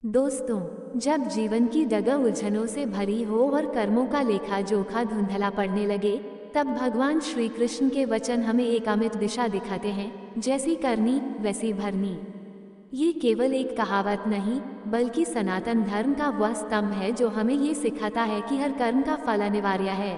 दोस्तों, जब जीवन की डगर उलझनों से भरी हो और कर्मों का लेखा जोखा धुंधला पड़ने लगे, तब भगवान श्री कृष्ण के वचन हमें एक अमिट दिशा दिखाते हैं। जैसी करनी वैसी भरनी। ये केवल एक कहावत नहीं, बल्कि सनातन धर्म का वह स्तंभ है जो हमें ये सिखाता है कि हर कर्म का फल अनिवार्य है।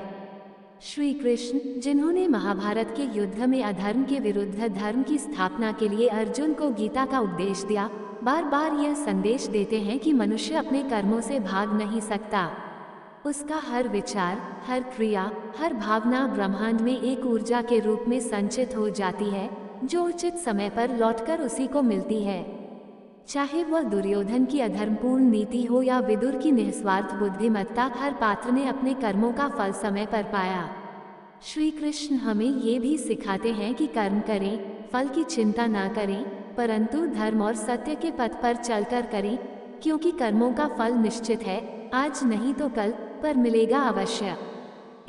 श्री कृष्ण, जिन्होंने महाभारत के युद्ध में अधर्म के विरुद्ध धर्म की स्थापना के लिए अर्जुन को गीता का उपदेश दिया, बार बार यह संदेश देते हैं कि मनुष्य अपने कर्मों से भाग नहीं सकता। उसका हर विचार, हर क्रिया, हर भावना ब्रह्मांड में एक ऊर्जा के रूप में संचित हो जाती है, जो उचित समय पर लौटकर उसी को मिलती है। चाहे वह दुर्योधन की अधर्मपूर्ण नीति हो या विदुर की निस्वार्थ बुद्धिमत्ता, हर पात्र ने अपने कर्मों का फल समय पर पाया। श्री कृष्ण हमें ये भी सिखाते हैं कि कर्म करें, फल की चिंता ना करें, परंतु धर्म और सत्य के पथ पर चलकर करें, क्योंकि कर्मों का फल निश्चित है, आज नहीं तो कल, पर मिलेगा अवश्य।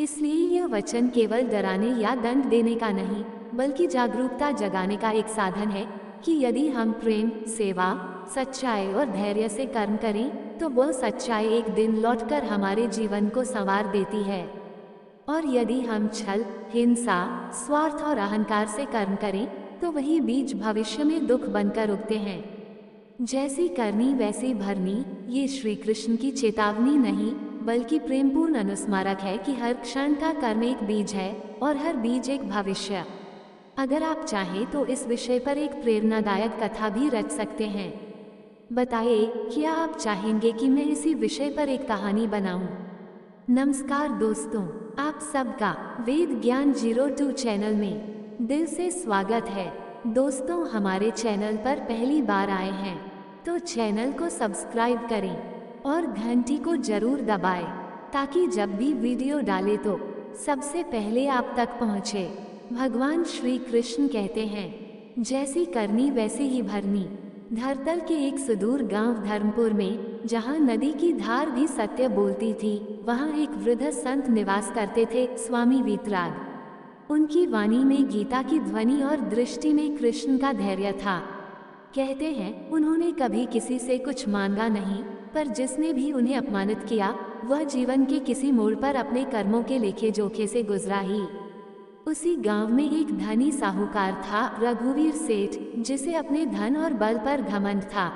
इसलिए यह वचन केवल डराने या दंड देने का नहीं, बल्कि जागरूकता जगाने का एक साधन है कि यदि हम प्रेम, सेवा, सच्चाई और धैर्य से कर्म करें, तो वह सच्चाई एक दिन लौटकर हमारे जीवन को संवार देती है। और यदि हम छल, हिंसा, स्वार्थ और अहंकार से कर्म करें, तो वही बीज भविष्य में दुख बनकर उगते हैं। जैसी करनी वैसी भरनी, ये श्री कृष्ण की चेतावनी नहीं, बल्कि प्रेमपूर्ण अनुस्मारक है कि हर क्षण का कर्म एक बीज है और हर बीज एक भविष्य। अगर आप चाहें तो इस विषय पर एक प्रेरणादायक कथा भी रच सकते हैं। बताइए, क्या आप चाहेंगे कि मैं इसी विषय पर एक कहानी बनाऊं? नमस्कार दोस्तों, आप सबका वेद ज्ञान 02 चैनल में दिल से स्वागत है। दोस्तों, हमारे चैनल पर पहली बार आए हैं तो चैनल को सब्सक्राइब करें और घंटी को जरूर दबाएं, ताकि जब भी वीडियो डालें तो सबसे पहले आप तक पहुंचे। भगवान श्री कृष्ण कहते हैं, जैसी करनी वैसी ही भरनी। धरतल के एक सुदूर गांव धर्मपुर में, जहां नदी की धार भी सत्य बोलती थी, वहां एक वृद्ध संत निवास करते थे, स्वामी वीतराग। उनकी वाणी में गीता की ध्वनि और दृष्टि में कृष्ण का धैर्य था। कहते हैं, उन्होंने कभी किसी से कुछ मांगा नहीं, पर जिसने भी उन्हें अपमानित किया, वह जीवन के किसी मोड़ पर अपने कर्मों के लेखे जोखे से गुजरा ही। उसी गांव में एक धनी साहूकार था, रघुवीर सेठ, जिसे अपने धन और बल पर घमंड था।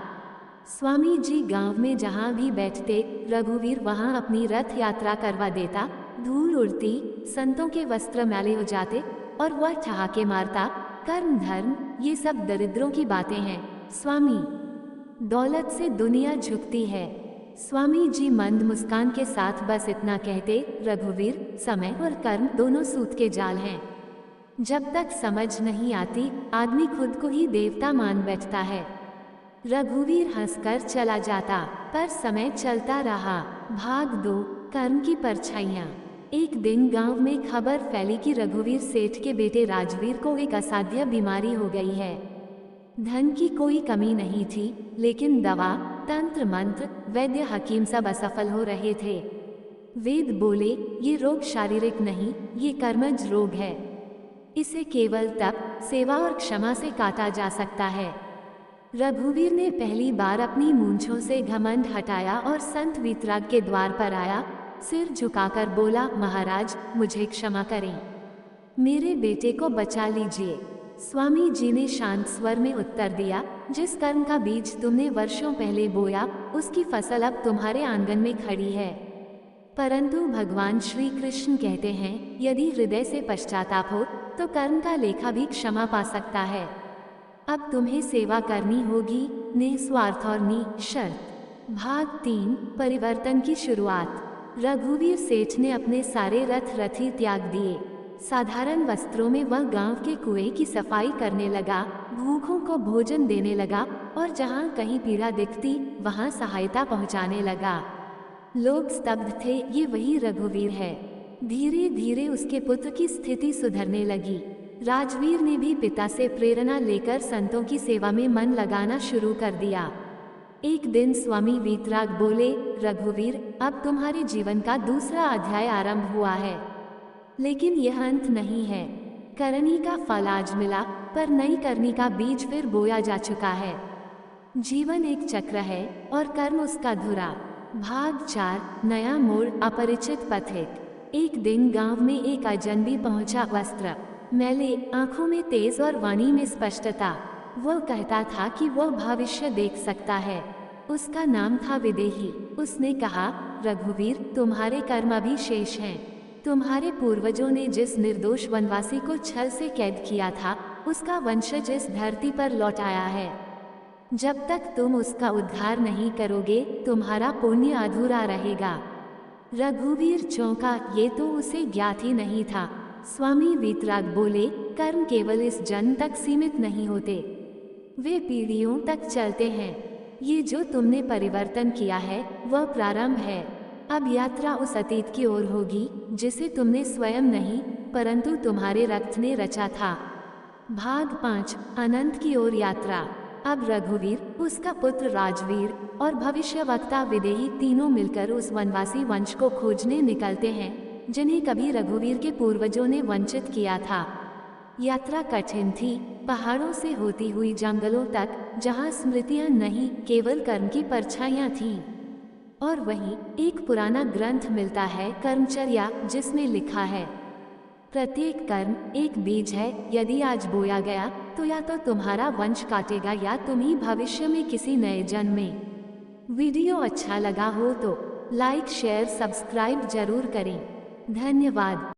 स्वामी जी गांव में जहां भी बैठते, रघुवीर वहां अपनी रथ यात्रा करवा देता। धूल उड़ती, संतों के वस्त्र मैले हो जाते और वह ठहाके मारता, कर्म धर्म ये सब दरिद्रों की बातें हैं स्वामी, दौलत से दुनिया झुकती है। स्वामी जी मंद मुस्कान के साथ बस इतना कहते, रघुवीर, समय और कर्म दोनों सूत के जाल हैं। जब तक समझ नहीं आती, आदमी खुद को ही देवता मान बैठता है। रघुवीर हंसकर चला जाता, पर समय चलता रहा। भाग 2, कर्म की परछाइयाँ। एक दिन गांव में खबर फैली कि रघुवीर सेठ के बेटे राजवीर को एक असाध्य बीमारी हो गई है। धन की कोई कमी नहीं थी, लेकिन दवा, तंत्र मंत्र, वैद्य हकीम सब असफल हो रहे थे। वेद बोले, ये रोग शारीरिक नहीं, ये कर्मज रोग है। इसे केवल तप, सेवा और क्षमा से काटा जा सकता है। रघुवीर ने पहली बार अपनी मूंछों से घमंड हटाया और संत वीतराग के द्वार पर आया। सिर झुकाकर बोला, महाराज, मुझे क्षमा करें, मेरे बेटे को बचा लीजिए। स्वामी जी ने शांत स्वर में उत्तर दिया, जिस कर्म का बीज तुमने वर्षों पहले बोया, उसकी फसल अब तुम्हारे आंगन में खड़ी है। परंतु भगवान श्री कृष्ण कहते हैं, यदि हृदय से पश्चाताप हो तो कर्म का लेखा भी क्षमा पा सकता है। अब तुम्हें सेवा करनी होगी, निस्वार्थ और निशर्त। भाग 3, परिवर्तन की शुरुआत। रघुवीर सेठ ने अपने सारे रथी त्याग दिए। साधारण वस्त्रों में वह गांव के कुएं की सफाई करने लगा, भूखों को भोजन देने लगा और जहां कहीं पीड़ा दिखती, वहां सहायता पहुंचाने लगा। लोग स्तब्ध थे, ये वही रघुवीर है। धीरे धीरे उसके पुत्र की स्थिति सुधरने लगी। राजवीर ने भी पिता से प्रेरणा लेकर संतों की सेवा में मन लगाना शुरू कर दिया। एक दिन स्वामी वीतराग बोले, रघुवीर, अब तुम्हारे जीवन का दूसरा अध्याय आरंभ हुआ है, लेकिन यह अंत नहीं है। करनी का फल आज मिला, पर नई करनी का बीज फिर बोया जा चुका है। जीवन एक चक्र है और कर्म उसका धुरा। भाग 4, नया मोड़, अपरिचित पथिक। एक दिन गांव में एक अजनबी पहुंचा। वस्त्र मैले, आंखों में तेज और वाणी में स्पष्टता। वह कहता था कि वह भविष्य देख सकता है। उसका नाम था विदेही। उसने कहा, रघुवीर, तुम्हारे कर्म अभी शेष हैं। तुम्हारे पूर्वजों ने जिस निर्दोष वनवासी को छल से कैद किया था, उसका वंशज इस धरती पर लौट आया है। जब तक तुम उसका उद्धार नहीं करोगे, तुम्हारा पुण्य अधूरा रहेगा। रघुवीर चौंका, ये तो उसे ज्ञात ही नहीं था। स्वामी वीतराग बोले, कर्म केवल इस जन्म तक सीमित नहीं होते, वे पीढ़ियों तक चलते हैं। ये जो तुमने परिवर्तन किया है, वह प्रारंभ है। अब यात्रा उस अतीत की ओर होगी जिसे तुमने स्वयं नहीं, परंतु तुम्हारे रक्त ने रचा था। भाग 5, अनंत की ओर यात्रा। अब रघुवीर, उसका पुत्र राजवीर और भविष्यवक्ता विदेही तीनों मिलकर उस वनवासी वंश को खोजने निकलते हैं जिन्हें कभी रघुवीर के पूर्वजों ने वंचित किया था। यात्रा कठिन थी, पहाड़ों से होती हुई जंगलों तक, जहां स्मृतियां नहीं, केवल कर्म की परछाइयां थीं। और वहीं एक पुराना ग्रंथ मिलता है, कर्मचर्या, जिसमें लिखा है, प्रत्येक कर्म एक बीज है। यदि आज बोया गया तो या तो तुम्हारा वंश काटेगा या तुम ही भविष्य में किसी नए जन्म में। वीडियो अच्छा लगा हो तो लाइक, शेयर, सब्सक्राइब जरूर करें। धन्यवाद।